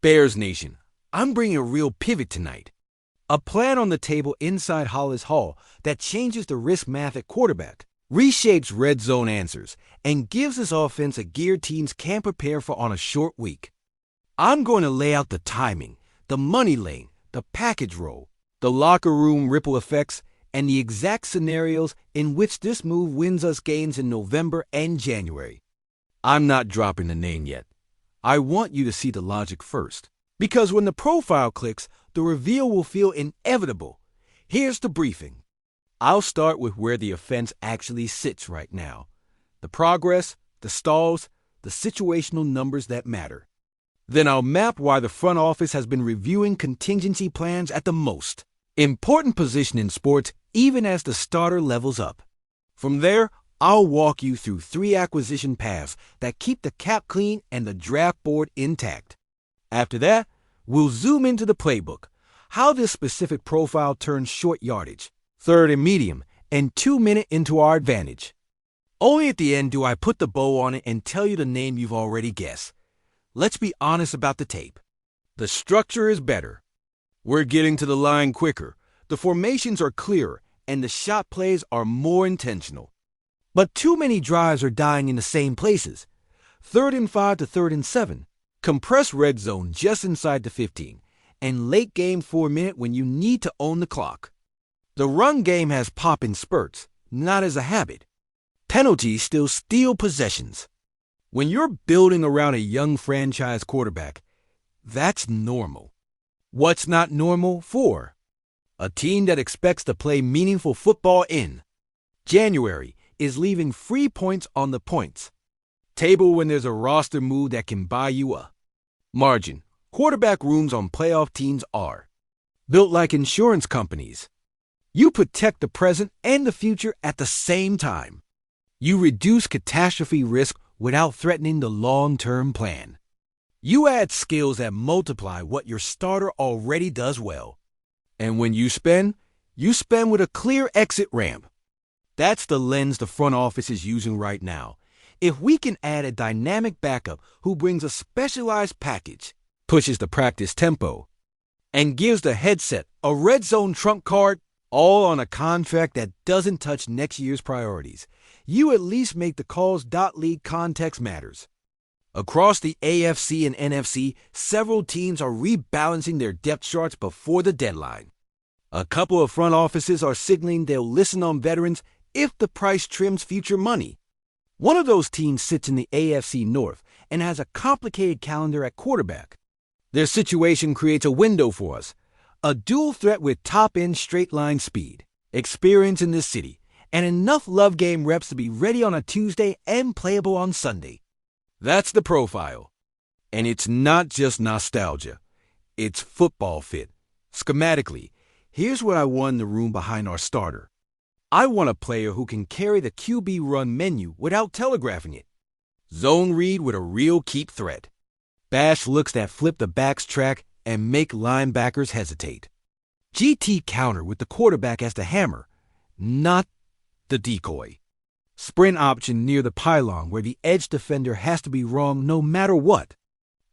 Bears Nation, I'm bringing a real pivot tonight. A plan on the table inside Hollis Hall that changes the risk math at quarterback, reshapes red zone answers, and gives this offense a gear teams can't prepare for on a short week. I'm going to lay out the timing, the money lane, the package roll, the locker room ripple effects, and the exact scenarios in which this move wins us games in November and January. I'm not dropping the name yet. I want you to see the logic first, because when the profile clicks, the reveal will feel inevitable. Here's the briefing. I'll start with where the offense actually sits right now. The progress, the stalls, the situational numbers that matter. Then I'll map why the front office has been reviewing contingency plans at the most important position in sports, even as the starter levels up. From there, I'll walk you through 3 acquisition paths that keep the cap clean and the draft board intact. After that, we'll zoom into the playbook, how this specific profile turns short yardage, third and medium, and 2-minute into our advantage. Only at the end do I put the bow on it and tell you the name you've already guessed. Let's be honest about the tape. The structure is better. We're getting to the line quicker, the formations are clearer, and the shot plays are more intentional. But too many drives are dying in the same places. 3rd and 5 to 3rd and 7. Compress red zone just inside the 15. And late game 4-minute when you need to own the clock. The run game has pop in spurts, not as a habit. Penalties still steal possessions. When you're building around a young franchise quarterback, that's normal. What's not normal for? A team that expects to play meaningful football in January is leaving free points on the points table when there's a roster move that can buy you a margin. Quarterback rooms on playoff teams are built like insurance companies. You protect the present and the future at the same time. You reduce catastrophe risk without threatening the long-term plan. You add skills that multiply what your starter already does well. And when you spend with a clear exit ramp. That's the lens the front office is using right now. If we can add a dynamic backup who brings a specialized package, pushes the practice tempo, and gives the headset a red zone trump card, all on a contract that doesn't touch next year's priorities, you at least make the calls. League context matters. Across the AFC and NFC, several teams are rebalancing their depth charts before the deadline. A couple of front offices are signaling they'll listen on veterans if the price trims future money. One of those teams sits in the AFC North and has a complicated calendar at quarterback. Their situation creates a window for us, a dual threat with top-end straight-line speed, experience in this city, and enough love game reps to be ready on a Tuesday and playable on Sunday. That's the profile. And it's not just nostalgia. It's football fit. Schematically, here's what I want in the room behind our starter. I want a player who can carry the QB run menu without telegraphing it. Zone read with a real keep threat. Bash looks that flip the back's track and make linebackers hesitate. GT counter with the quarterback as the hammer, not the decoy. Sprint option near the pylon where the edge defender has to be wrong no matter what.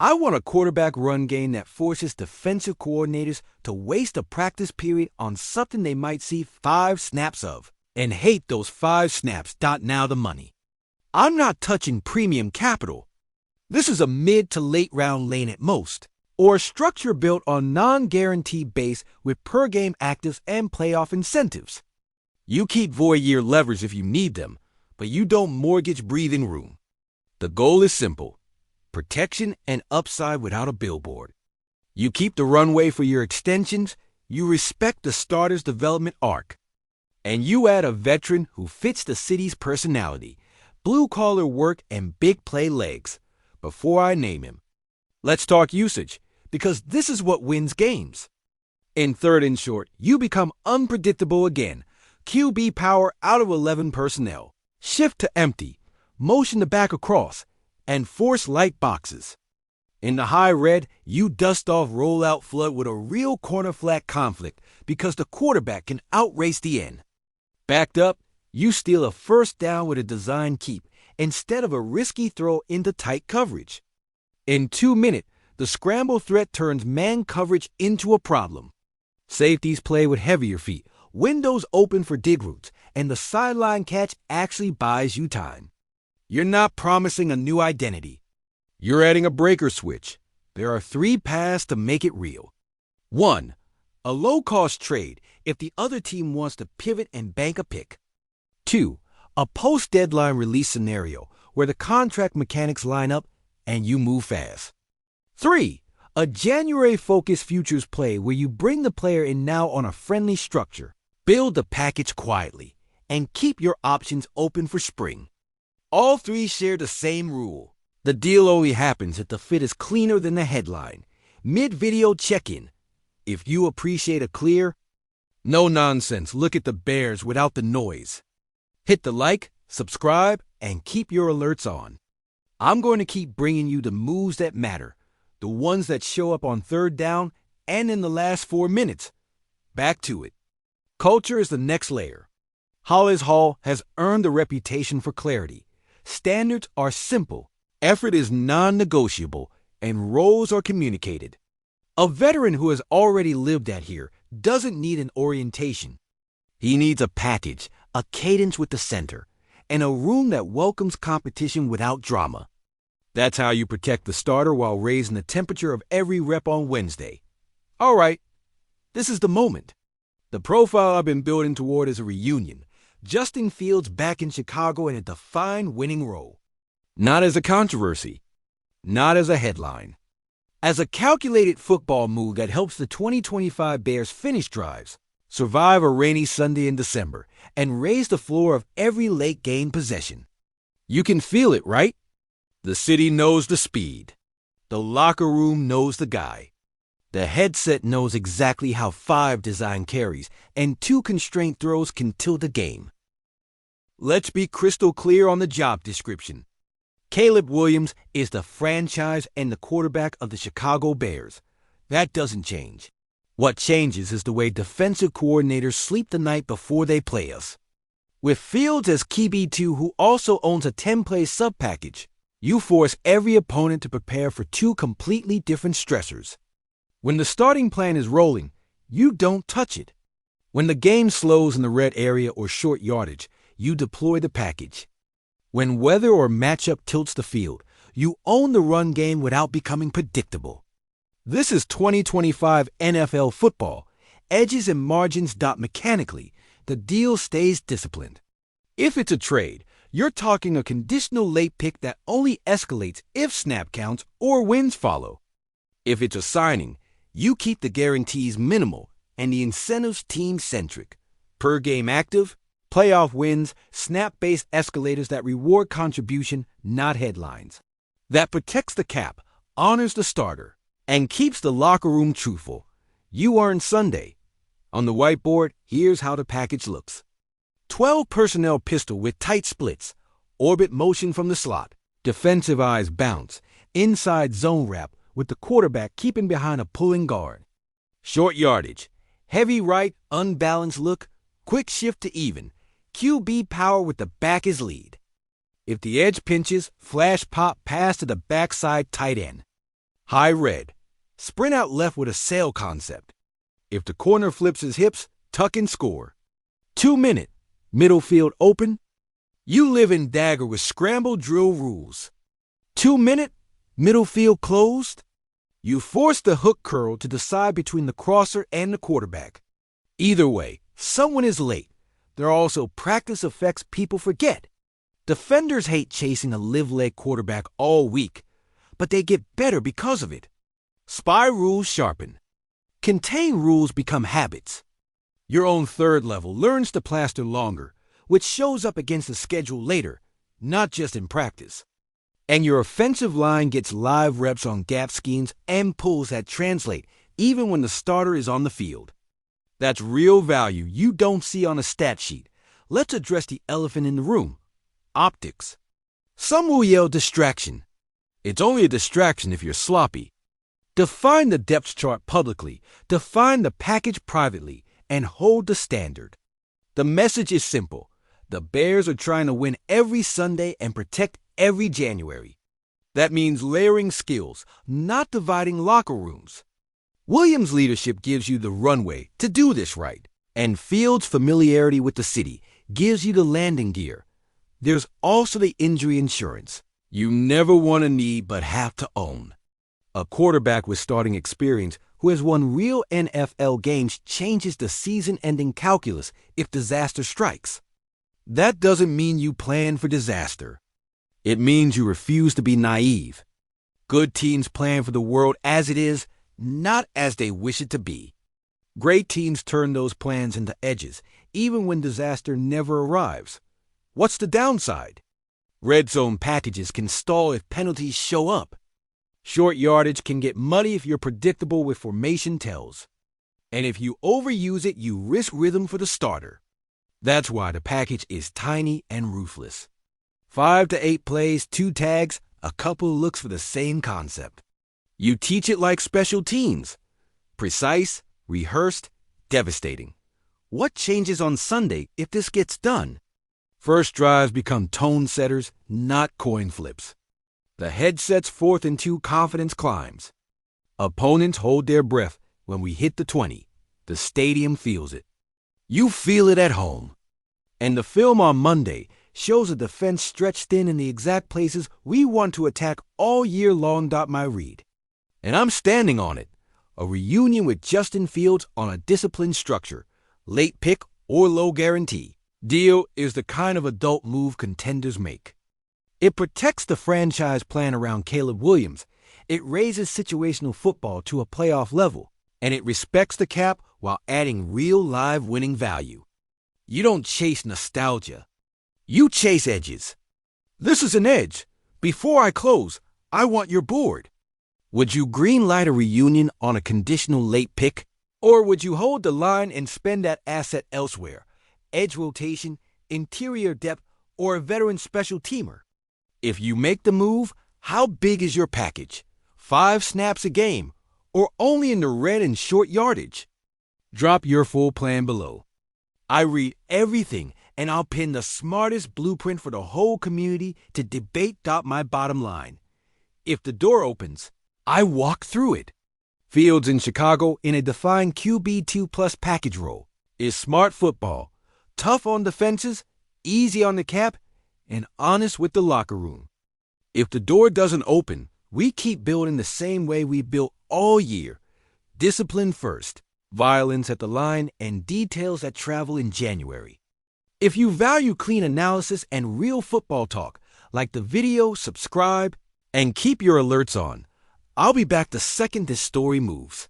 I want a quarterback run game that forces defensive coordinators to waste a practice period on something they might see 5 snaps of and hate those 5 snaps. Now the money. I'm not touching premium capital. This is a mid to late round lane at most, or a structure built on non-guaranteed base with per-game actives and playoff incentives. You keep void year levers if you need them, but you don't mortgage breathing room. The goal is simple. Protection and upside without a billboard. You keep the runway for your extensions, you respect the starter's development arc, and you add a veteran who fits the city's personality, blue-collar work, and big play legs. Before I name him, let's talk usage, because this is what wins games. In 3rd and short, you become unpredictable again. QB power out of 11 personnel. Shift to empty, motion the back across, and force light boxes. In the high red, you dust off rollout flood with a real corner flat conflict because the quarterback can outrace the end. Backed up, you steal a first down with a design keep instead of a risky throw into tight coverage. In 2 minutes, The scramble threat turns man coverage into a problem. Safeties play with heavier feet, windows open for dig routes, and the sideline catch actually buys you time. You're not promising a new identity. You're adding a breaker switch. There are 3 paths to make it real. 1. A low-cost trade if the other team wants to pivot and bank a pick. 2. A post-deadline release scenario where the contract mechanics line up and you move fast. 3. A January-focused futures play where you bring the player in now on a friendly structure, build the package quietly, and keep your options open for spring. All 3 share the same rule. The deal only happens if the fit is cleaner than the headline. Mid-video check-in. If you appreciate a clear, no nonsense look at the Bears without the noise. Hit the like, subscribe, and keep your alerts on. I'm going to keep bringing you the moves that matter, the ones that show up on 3rd down and in the last 4 minutes. Back to it. Culture is the next layer. Hollis Hall has earned a reputation for clarity. Standards are simple. Effort is non-negotiable, and roles are communicated. A veteran who has already lived at here doesn't need an orientation. He needs a package, a cadence with the center, and a room that welcomes competition without drama. That's how you protect the starter while raising the temperature of every rep on Wednesday. All right, this is the moment. The profile I've been building toward is a reunion. Justin Fields back in Chicago in a defined winning role. Not as a controversy, not as a headline. As a calculated football move that helps the 2025 Bears finish drives, survive a rainy Sunday in December, and raise the floor of every late-game possession. You can feel it, right? The city knows the speed. The locker room knows the guy. The headset knows exactly how 5 design carries and 2 constraint throws can tilt a game. Let's be crystal clear on the job description. Caleb Williams is the franchise and the quarterback of the Chicago Bears. That doesn't change. What changes is the way defensive coordinators sleep the night before they play us. With Fields as QB2 who also owns a 10-play sub-package, you force every opponent to prepare for 2 completely different stressors. When the starting plan is rolling, you don't touch it. When the game slows in the red area or short yardage, you deploy the package. When weather or matchup tilts the field, you own the run game without becoming predictable. This is 2025 NFL football. Edges and margins dot mechanically. The deal stays disciplined. If it's a trade, you're talking a conditional late pick that only escalates if snap counts or wins follow. If it's a signing, you keep the guarantees minimal and the incentives team-centric. Per game active, playoff wins, snap-based escalators that reward contribution, not headlines. That protects the cap, honors the starter, and keeps the locker room truthful. You earn Sunday. On the whiteboard, here's how the package looks. 12 personnel pistol with tight splits, orbit motion from the slot, defensive eyes bounce, inside zone wrap with the quarterback keeping behind a pulling guard. Short yardage, heavy right, unbalanced look, quick shift to even, QB power with the back is lead. If the edge pinches, flash pop pass to the backside tight end. High red, sprint out left with a sail concept. If the corner flips his hips, tuck and score. 2-minute, middle field open. You live in Dagger with scramble drill rules. 2-minute, middle field closed. You force the hook curl to decide between the crosser and the quarterback. Either way, someone is late. There are also practice effects people forget. Defenders hate chasing a live-leg quarterback all week, but they get better because of it. Spy rules sharpen. Contain rules become habits. Your own third level learns to plaster longer, which shows up against the schedule later, not just in practice. And your offensive line gets live reps on gap schemes and pulls that translate even when the starter is on the field. That's real value you don't see on a stat sheet. Let's address the elephant in the room. Optics. Some will yell distraction. It's only a distraction if you're sloppy. Define the depth chart publicly, define the package privately, and hold the standard. The message is simple. The Bears are trying to win every Sunday and protect every January. That means layering skills, not dividing locker rooms. Williams' leadership gives you the runway to do this right, and Fields' familiarity with the city gives you the landing gear. There's also the injury insurance. You never want to need but have to own. A quarterback with starting experience who has won real NFL games changes the season-ending calculus if disaster strikes. That doesn't mean you plan for disaster. It means you refuse to be naive. Good teams plan for the world as it is, not as they wish it to be. Great teams turn those plans into edges, even when disaster never arrives. What's the downside? Red zone packages can stall if penalties show up. Short yardage can get muddy if you're predictable with formation tells. And if you overuse it, you risk rhythm for the starter. That's why the package is tiny and ruthless. 5 to 8 plays, 2 tags, a couple looks for the same concept. You teach it like special teams. Precise, rehearsed, devastating. What changes on Sunday if this gets done? First drives become tone setters, not coin flips. The headset's 4th and 2 confidence climbs. Opponents hold their breath when we hit the 20. The stadium feels it. You feel it at home. And the film on Monday shows a defense stretched thin in the exact places we want to attack all year long. My read. And I'm standing on it. A reunion with Justin Fields on a disciplined structure, late pick or low guarantee. Deal is the kind of adult move contenders make. It protects the franchise plan around Caleb Williams. It raises situational football to a playoff level. And it respects the cap while adding real live winning value. You don't chase nostalgia. You chase edges. This is an edge. Before I close, I want your board. Would you greenlight a reunion on a conditional late pick? Or would you hold the line and spend that asset elsewhere? Edge rotation, interior depth, or a veteran special teamer? If you make the move, how big is your package? 5 snaps a game, or only in the red and short yardage? Drop your full plan below. I read everything, and I'll pin the smartest blueprint for the whole community to debate. My bottom line. If the door opens, I walk through it. Fields in Chicago in a defined QB2+ package role is smart football, tough on defenses, easy on the cap, and honest with the locker room. If the door doesn't open, we keep building the same way we built all year. Discipline first, violence at the line, and details that travel in January. If you value clean analysis and real football talk, like the video, subscribe, and keep your alerts on. I'll be back the second this story moves.